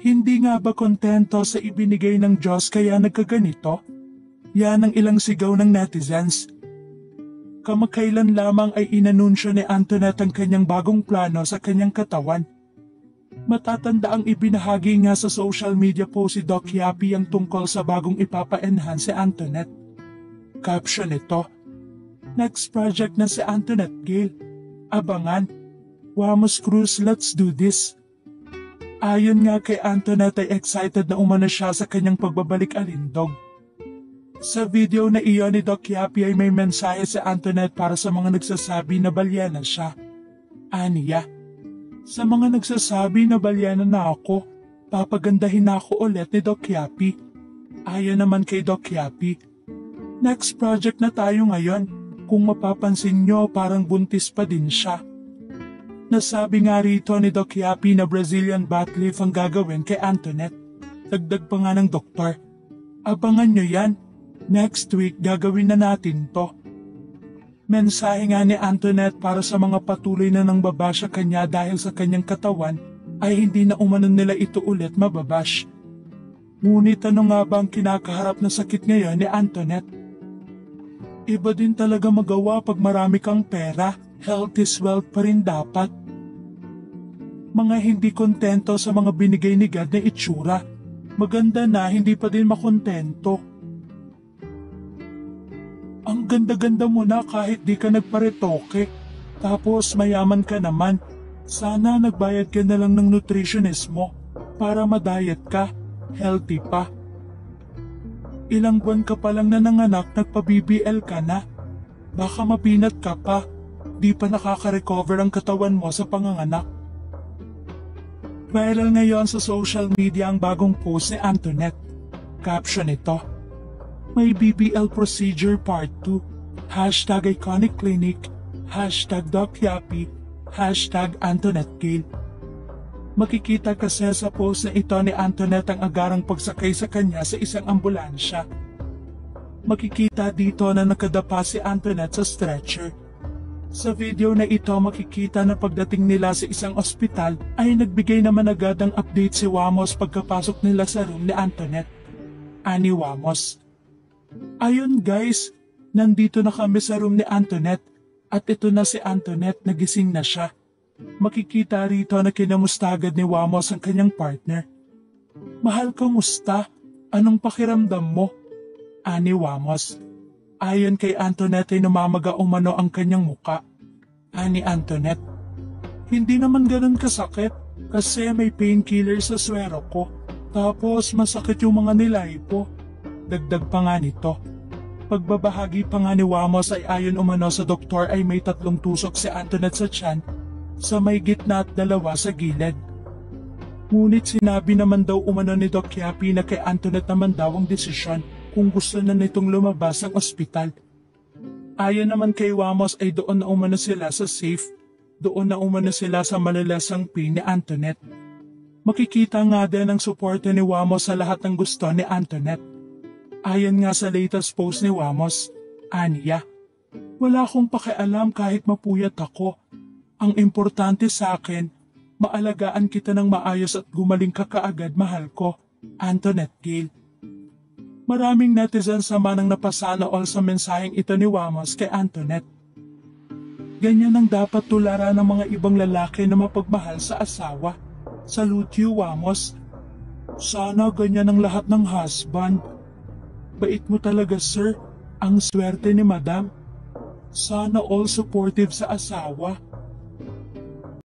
Hindi nga ba kontento sa ibinigay ng Diyos kaya nagkaganito? Yan ang ilang sigaw ng netizens. Kamakailan lamang ay inanunsyo ni Antoinette ang kanyang bagong plano sa kanyang katawan. Matatanda ang ibinahagi nga sa social media post si Doc Yapi ang tungkol sa bagong ipapa-enhance si Antoinette. Caption ito, "Next project na si Antoinette Gayle. Abangan. Wamos Cruz, let's do this." Ayon nga kay Antoinette ay excited na umano siya sa kanyang pagbabalik alindog. Sa video na iyon ni Doc Yapi ay may mensahe si Antoinette para sa mga nagsasabi na balyana siya. Aniya, "Sa mga nagsasabi na balyana na ako, papagandahin na ako ulit ni Doc Yapi." Ayon naman kay Doc Yapi, "Next project na tayo ngayon. Kung mapapansin nyo parang buntis pa din siya." Nasabi nga rito ni Doc Yapi na Brazilian butt lift ang gagawin kay Antoinette. Dagdag pa nga ng doktor, "Abangan nyo yan. Next week gagawin na natin to." Mensahe nga ni Antoinette para sa mga patuloy na nang babash sa kanya dahil sa kanyang katawan ay hindi na umano nila ito ulit mababash. Ngunit ano nga ba ang kinakaharap na sakit ngayon ni Antoinette? Iba din talaga magawa pag marami kang pera. Health is wealth pa rin dapat. Mga hindi kontento sa mga binigay ni God na itsura. Maganda na hindi pa din makontento. Ang ganda-ganda mo na kahit di ka nagparetoke. Tapos mayaman ka naman. Sana nagbayad ka na lang ng nutritionist mo para ma-diet ka, healthy pa. Ilang buwan ka pa lang na nanganak, nagpa-BBL ka na. Baka mapinat ka pa. Di pa nakaka-recover ang katawan mo sa panganganak. Viral ngayon sa social media ang bagong post ni Antoinette. Caption ito, "May BBL procedure part 2, #iconic clinic, #DocYapi, #Antoinette Gayle." Makikita kasi sa post na ito ni Antoinette ang agarang pagsakay sa kanya sa isang ambulansya. Makikita dito na nakadapa si Antoinette sa stretcher. Sa video na ito makikita na pagdating nila sa isang ospital ay nagbigay naman agad ng update si Wamos pagkapasok nila sa room ni Antoinette. Ani Wamos, "Ayun guys, nandito na kami sa room ni Antoinette at ito na si Antoinette, nagising na siya." Makikita rito na kinamusta agad ni Wamos ang kanyang partner. "Mahal, kamusta? Anong pakiramdam mo?" Ani Wamos. Ayon kay Antoinette ay namamaga umano ang kanyang muka. Ani Antoinette, "Hindi naman ganun kasakit kasi may painkiller sa swero ko. Tapos masakit yung mga nilay po." Dagdag pa nga nito. Pagbabahagi pa nga ni Wamos ay ayon umano sa doktor ay may 3 tusok si Antoinette sa tiyan, sa may gitna at 2 sa gilid. Ngunit sinabi naman daw umano ni Doc Yapi na kay Antoinette naman daw ang desisyon kung gusto na nitong lumabas ang ospital. Ayon naman kay Wamos ay doon na umano sila sa safe, doon na umano sila sa malalasang pain ni Antoinette. Makikita nga din ang suporta ni Wamos sa lahat ng gusto ni Antoinette. Ayon nga sa latest post ni Wamos, Aniya, "Wala akong pakialam kahit mapuyat ako. Ang importante sa akin, maalagaan kita ng maayos at gumaling ka kaagad, mahal ko, Antoinette Gayle." Maraming netizens naman ang napasana all sa mensaheng ito ni Wamos kay Antoinette. Ganyan ang dapat tularan ng mga ibang lalaki na mapagmahal sa asawa. Salute you, Wamos. Sana ganyan ang lahat ng husband. Bait mo talaga, sir. Ang swerte ni madam. Sana all supportive sa asawa.